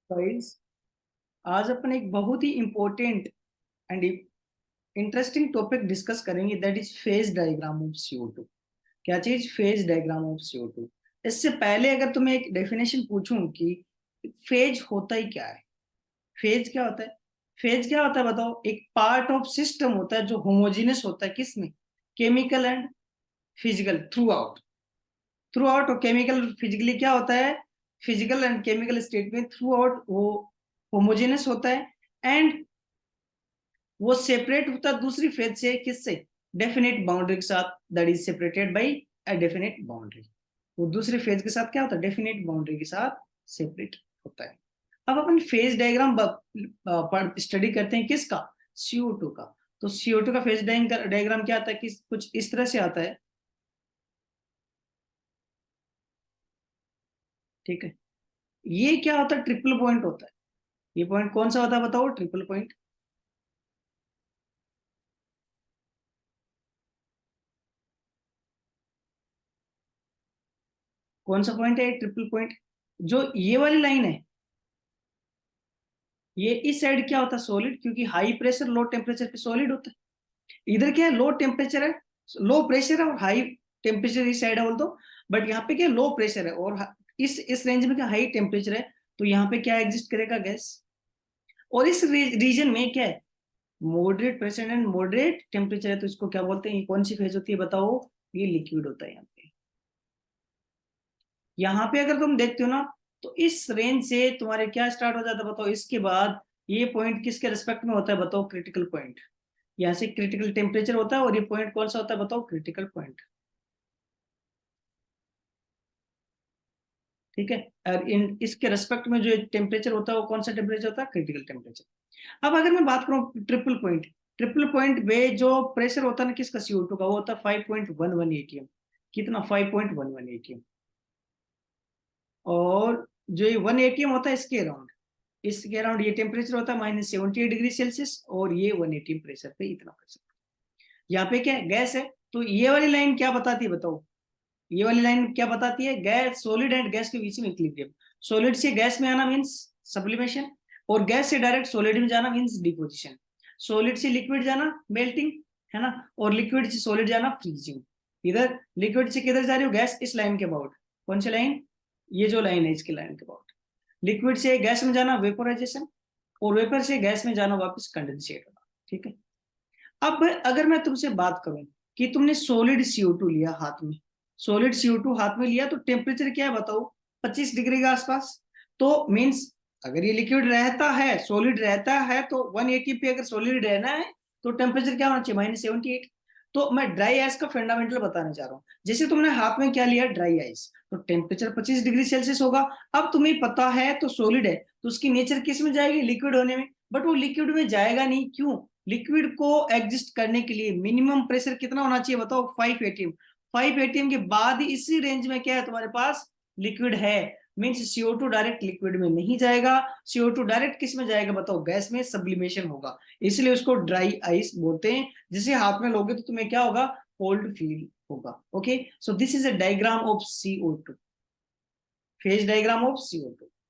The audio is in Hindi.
गाइस, आज अपन एक बहुत ही important and interesting topic discuss करेंगे, that is phase diagram of CO2। क्या चीज? Phase diagram of CO2। इससे पहले अगर तुम्हें एक डेफिनेशन पूछूं कि फेज होता ही क्या है, फेज क्या होता है? फेज क्या होता है बताओ? एक पार्ट ऑफ सिस्टम होता है जो होमोजीनियस होता है, किसमें? Chemical and physical, through out. Through out और केमिकल फिजिकली क्या होता है? फिजिकल एंड केमिकल स्टेट में थ्रू आउट वो होमोजेनस होता है। एंड वो सेपरेट होता है दूसरी फेज से, किससे? डेफिनेट बाउंड्री के साथ, that is separated by a definite boundary. वो दूसरी फेज के साथ क्या होता है? डेफिनेट बाउंड्री के साथ सेपरेट होता है। अब अपन फेज डायग्राम स्टडी करते हैं, किसका? CO2 का। तो CO2 का फेज डायग्राम क्या आता है कि कुछ इस तरह से आता है, ठीक है। ये क्या होता है? ट्रिपल पॉइंट होता है। ये पॉइंट कौन सा होता है बताओ? Triple point. कौन सा पॉइंट है? Triple point. जो ये वाली लाइन है, ये इस साइड क्या होता है? सॉलिड, क्योंकि हाई प्रेशर लो टेम्परेचर पे सॉलिड होता है। इधर क्या है? लो टेम्परेचर है, लो प्रेशर है और हाई टेम्परेचर इस साइड है बोल दो। बट यहाँ पे क्या? लो प्रेशर है और इस रेंज में क्या? हाई टेम्परेचर है। तो यहाँ पे क्या एग्जिस्ट करेगा? गैस। और इस रीजन में क्या है? Moderate pressure and moderate temperature है। तो इसको क्या बोलते हैं? ये कौन सी फेज होती है बताओ? ये लिक्विड होता है। यहाँ पे अगर तुम देखते हो ना, तो इस रेंज से तुम्हारे क्या स्टार्ट हो जाता है बताओ? इसके बाद ये पॉइंट किसके रिस्पेक्ट में होता है बताओ? Critical point. यहाँ से क्रिटिकल टेम्परेचर होता है और ये पॉइंट कौन सा होता है बताओ? Critical point. ठीक है। और इन इसके रेस्पेक्ट में जो टेम्परेचर होता है वो कौन सा टेम्परेचर होता है? Critical temperature. अब अगर मैं बात करूं ट्रिपल पॉइंट, ट्रिपल पॉइंट पे जो प्रेशर होता है ना किसका? CO2 का, वो होता है 5.11 ATM। कितना? 5.11 ATM। और जो ये 1 ATM होता है इसके अराउंड ये टेम्परेचर होता है -78 डिग्री सेल्सियस। और ये 1 ATM प्रेशर पे इतना प्रेशर। यहाँ पे क्या है? गैस है। तो ये वाली लाइन क्या बताती है बताओ? ये वाली लाइन क्या बताती है? गैस, सॉलिड एंड गैस के बीच में इक्विलिब्रियम। सॉलिड से गैस में आना मींस सब्लिमेशन, और गैस से डायरेक्ट सॉलिड में जाना मींस डिपोजिशन। सॉलिड से लिक्विड जाना मेल्टिंग, है ना। और लिक्विड से सॉलिड जाना फ्रीजिंग। इधर लिक्विड से किधर जा रही हो? गैस, इस लाइन के अबाउट। कौन सी लाइन? ये जो लाइन है इसकी लाइन के अबाउट। लिक्विड से गैस में जाना वेपोराइजेशन, और वेपर से गैस में जाना वापस कंडेंसेट होना। ठीक है। अब अगर मैं तुमसे बात करूं कि तुमने सॉलिड CO2 लिया हाथ में, सॉलिड CO2 हाथ में लिया, तो टेम्परेचर क्या है बताओ? 25 डिग्री के आसपास। तो मीन्स अगर ये लिक्विड रहता है, सॉलिड रहता है, तो 180 पे अगर सॉलिड रहना है तो टेम्परेचर क्या होना चाहिए? -78। तो मैं ड्राई आइस का फंडामेंटल बताने जा रहा हूँ। जैसे तुमने हाथ में क्या लिया? ड्राई आइस, तो टेम्परेचर 25 डिग्री सेल्सियस होगा। अब तुम्हें पता है तो सॉलिड है, तो उसकी नेचर किस में जाएगी? लिक्विड होने में। बट वो लिक्विड में जाएगा नहीं, क्यों? लिक्विड को एग्जिस्ट करने के लिए मिनिमम प्रेशर कितना होना चाहिए बताओ? 5 ATM। 5 ATM के बाद ही इसी रेंज में क्या है तुम्हारे पास? लिक्विड है। मीन्स CO2 डायरेक्ट लिक्विड में नहीं जाएगा। CO2 डायरेक्ट किस में जाएगा बताओ? गैस में सब्लिमेशन होगा। इसलिए उसको ड्राई आइस बोलते हैं। जिसे हाथ में लोगे तो तुम्हें क्या होगा? कोल्ड फील होगा। Okay, so this is a diagram of CO2, phase diagram of CO2।